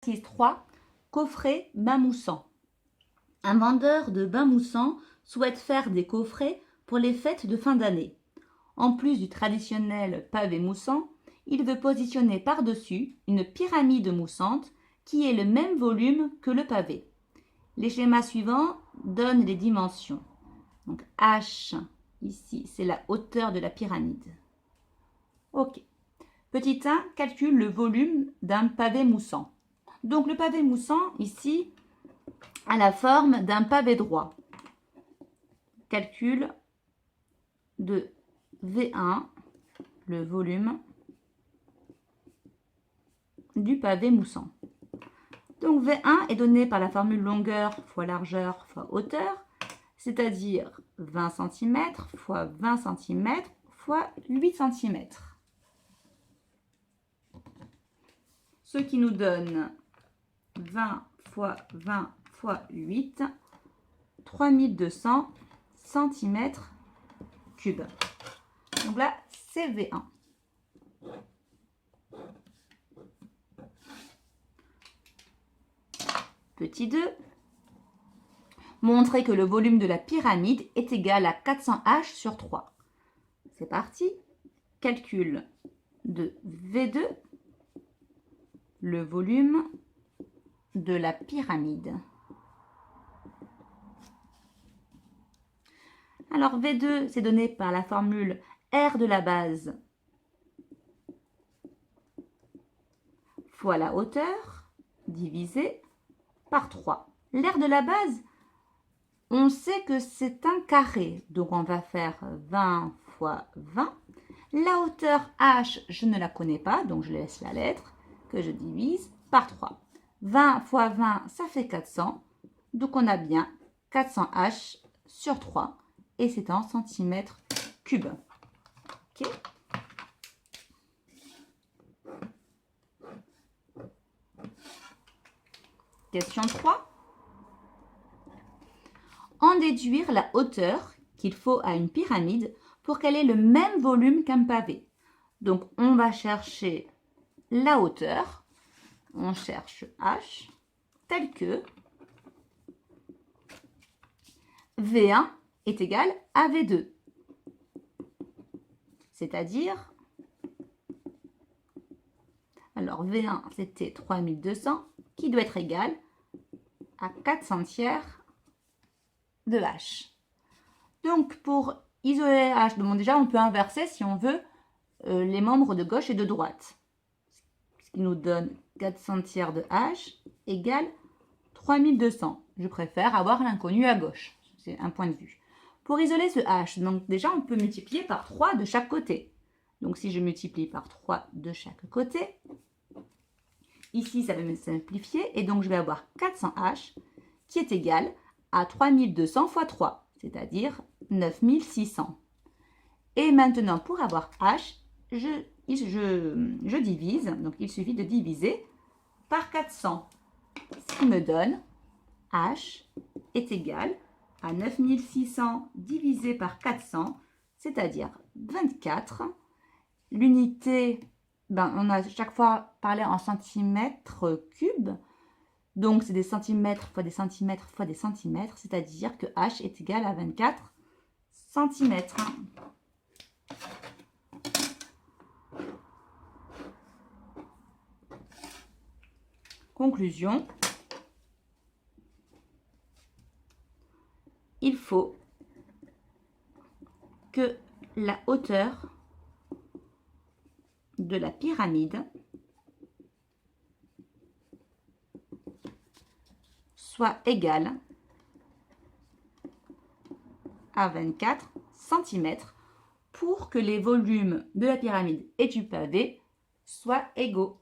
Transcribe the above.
Exercice 3. Coffret bain moussant. Un vendeur de bain moussant souhaite faire des coffrets pour les fêtes de fin d'année. En plus du traditionnel pavé moussant, il veut positionner par-dessus une pyramide moussante qui ait le même volume que le pavé. Les schémas suivants donnent les dimensions. Donc H, ici, c'est la hauteur de la pyramide. Ok. Petit 1, calcule le volume d'un pavé moussant. Donc le pavé moussant, ici, a la forme d'un pavé droit. Calcul de V1, le volume du pavé moussant. Donc V1 est donné par la formule longueur fois largeur fois hauteur, c'est-à-dire 20 cm fois 20 cm fois 8 cm. Ce qui nous donne 20 fois 20 fois 8, 3200 cm3. Donc là, c'est V1. Petit 2. Montrer que le volume de la pyramide est égal à 400 H sur 3. C'est parti. Calcul de V2, le volume de la pyramide. Alors V2, c'est donné par la formule R de la base fois la hauteur divisé par 3. L'aire de la base, on sait que c'est un carré, donc on va faire 20 fois 20. La hauteur H, je ne la connais pas, donc je laisse la lettre que je divise par 3. 20 fois 20, ça fait 400, donc on a bien 400 H sur 3, et c'est en centimètres cubes. Okay. Question 3. En déduire la hauteur qu'il faut à une pyramide pour qu'elle ait le même volume qu'un pavé. Donc, on va chercher la hauteur. On cherche H, tel que V1 est égal à V2. C'est-à-dire, alors V1, c'était 3200, qui doit être égal à 4/100 de H. Donc, pour isoler H, bon, déjà, on peut inverser, si on veut, les membres de gauche et de droite. Ce qui nous donne 4/100 de H égale 3200. Je préfère avoir l'inconnu à gauche. C'est un point de vue. Pour isoler ce H, donc déjà, on peut multiplier par 3 de chaque côté. Donc, si je multiplie par 3 de chaque côté, ici, ça va me simplifier. Et donc, je vais avoir 400H qui est égal à 3200 fois 3, c'est-à-dire 9600. Et maintenant, pour avoir H, je divise. Donc, il suffit de diviser par 400. Ce qui me donne H est égal à 9600 divisé par 400, c'est-à-dire 24. L'unité, on a chaque fois parlé en centimètres cubes. Donc, c'est des centimètres fois des centimètres fois des centimètres, c'est-à-dire que H est égal à 24 centimètres. Conclusion. Il faut que la hauteur de la pyramide soit égale à 24 cm pour que les volumes de la pyramide et du pavé soient égaux.